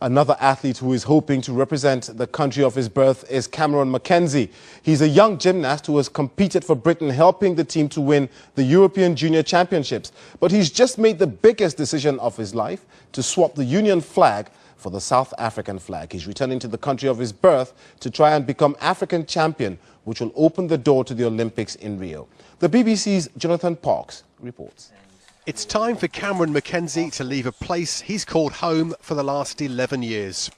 Another athlete who is hoping to represent the country of his birth is Cameron MACKENZIE. He's a young gymnast who has competed for Britain, helping the team to win the European Junior Championships. But he's just made the biggest decision of his life to swap the Union flag for the South African flag. He's returning to the country of his birth to try and become African champion, which will open the door to the Olympics in Rio. The BBC's Jonathan Parks reports. It's time for Cameron MACKENZIE to leave a place he's called home for the last 11 years.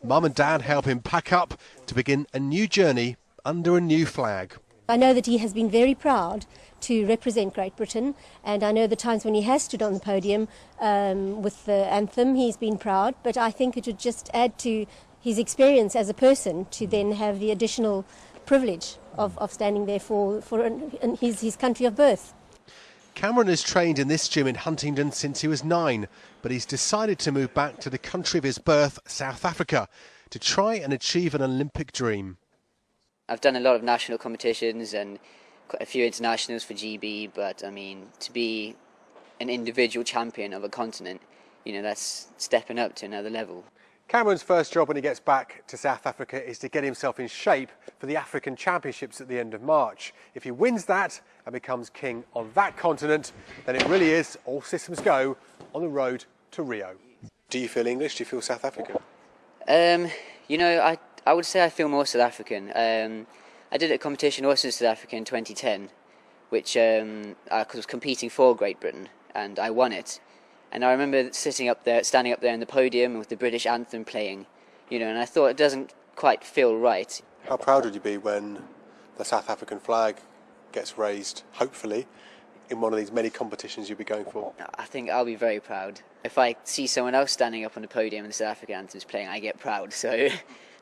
Mum and Dad help him pack up to begin a new journey under a new flag. I know that he has been very proud to represent Great Britain, and I know the times when he has stood on the podium with the anthem, he's been proud, but I think it would just add to his experience as a person to then have the additional privilege of standing there for his country of birth. Cameron has trained in this gym in Huntingdon since he was 9, but he's decided to move back to the country of his birth, South Africa, to try and achieve an Olympic dream. I've done a lot of national competitions and quite a few internationals for GB, but I mean, to be an individual champion of a continent, you know, that's stepping up to another level. Cameron's first job when he gets back to South Africa is to get himself in shape for the African Championships at the end of March. If he wins that and becomes king on that continent, then it really is all systems go on the road to Rio. Do you feel English? Do you feel South African? You know, I would say I feel more South African. I did a competition also in South Africa in 2010, which I was competing for Great Britain, and I won it. And I remember standing up there in the podium with the British anthem playing, you know, and I thought it doesn't quite feel right. How proud would you be when the South African flag gets raised, hopefully, in one of these many competitions you'll be going for? I think I'll be very proud. If I see someone else standing up on the podium and the South African anthem's playing, I get proud. So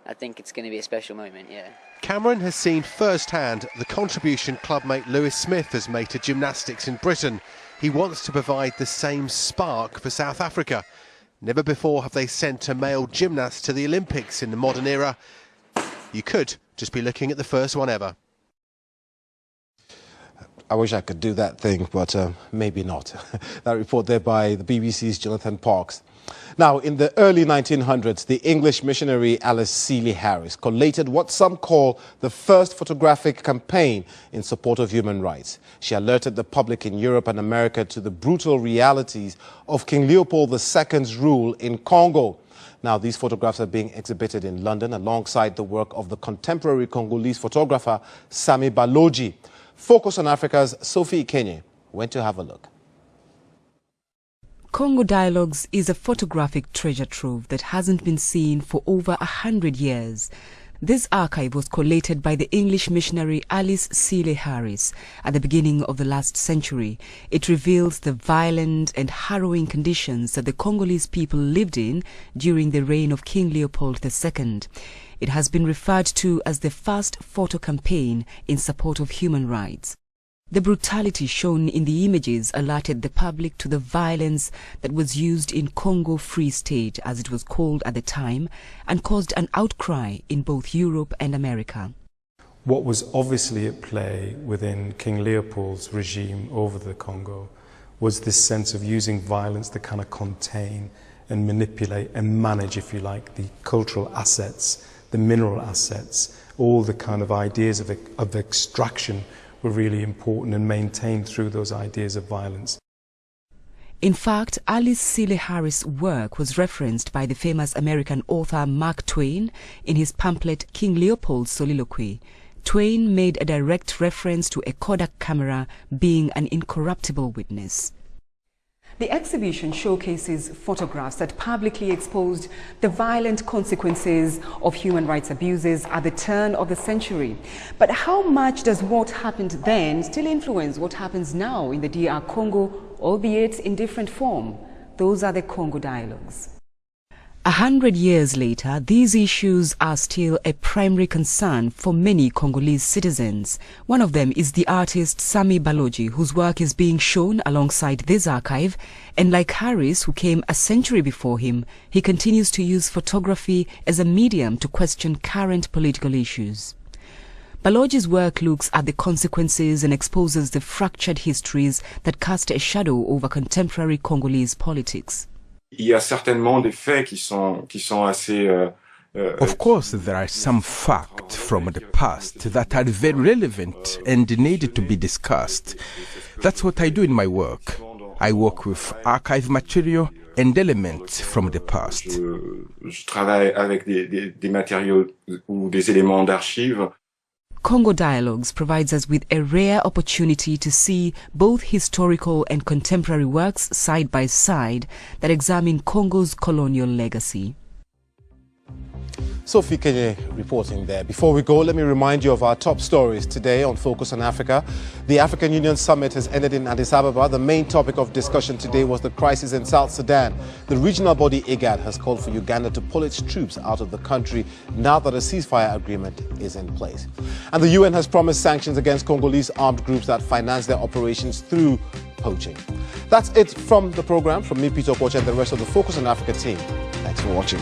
I think it's going to be a special moment, yeah. Cameron has seen firsthand the contribution clubmate Lewis Smith has made to gymnastics in Britain. He wants to provide the same spark for South Africa. Never before have they sent a male gymnast to the Olympics in the modern era. You could just be looking at the first one ever. I wish I could do that thing, but maybe not. That report there by the BBC's Jonathan Parks. Now, in the early 1900s, the English missionary Alice Seeley Harris collated what some call the first photographic campaign in support of human rights. She alerted the public in Europe and America to the brutal realities of King Leopold II's rule in Congo. Now, these photographs are being exhibited in London alongside the work of the contemporary Congolese photographer Sami Baloji. Focus on Africa's Sophie Ikenye went to have a look. Congo Dialogues is a photographic treasure trove that hasn't been seen for over 100 years. This archive was collated by the English missionary Alice Seeley Harris at the beginning of the last century. It reveals the violent and harrowing conditions that the Congolese people lived in during the reign of King Leopold II. It has been referred to as the first photo campaign in support of human rights. The brutality shown in the images alerted the public to the violence that was used in Congo Free State, as it was called at the time, and caused an outcry in both Europe and America. What was obviously at play within King Leopold's regime over the Congo was this sense of using violence to kind of contain and manipulate and manage, if you like, the cultural assets, the mineral assets, all the kind of ideas of extraction were really important and maintained through those ideas of violence. In fact, Alice Seeley Harris' work was referenced by the famous American author Mark Twain in his pamphlet King Leopold's Soliloquy. Twain made a direct reference to a Kodak camera being an incorruptible witness. The exhibition showcases photographs that publicly exposed the violent consequences of human rights abuses at the turn of the century. But how much does what happened then still influence what happens now in the DR Congo, albeit in different form? Those are the Congo Dialogues. 100 years later, these issues are still a primary concern for many Congolese citizens. One of them is the artist Sami Baloji, whose work is being shown alongside this archive. And like Harris, who came a century before him, he continues to use photography as a medium to question current political issues. Baloji's work looks at the consequences and exposes the fractured histories that cast a shadow over contemporary Congolese politics. Il y a certainement des faits qui sont assez Of course, there are some facts from the past that are very relevant and need to be discussed. That's what I do in my work. I work with archive material and elements from the past. Je travaille avec des matériaux ou des éléments d'archives. Congo Dialogues provides us with a rare opportunity to see both historical and contemporary works side by side that examine Congo's colonial legacy. Sophie Kenye reporting there. Before we go, let me remind you of our top stories today on Focus on Africa. The African Union Summit has ended in Addis Ababa. The main topic of discussion today was the crisis in South Sudan. The regional body IGAD has called for Uganda to pull its troops out of the country now that a ceasefire agreement is in place. And the UN has promised sanctions against Congolese armed groups that finance their operations through poaching. That's it from the program. From me, Peter Okocha, and the rest of the Focus on Africa team. Thanks for watching.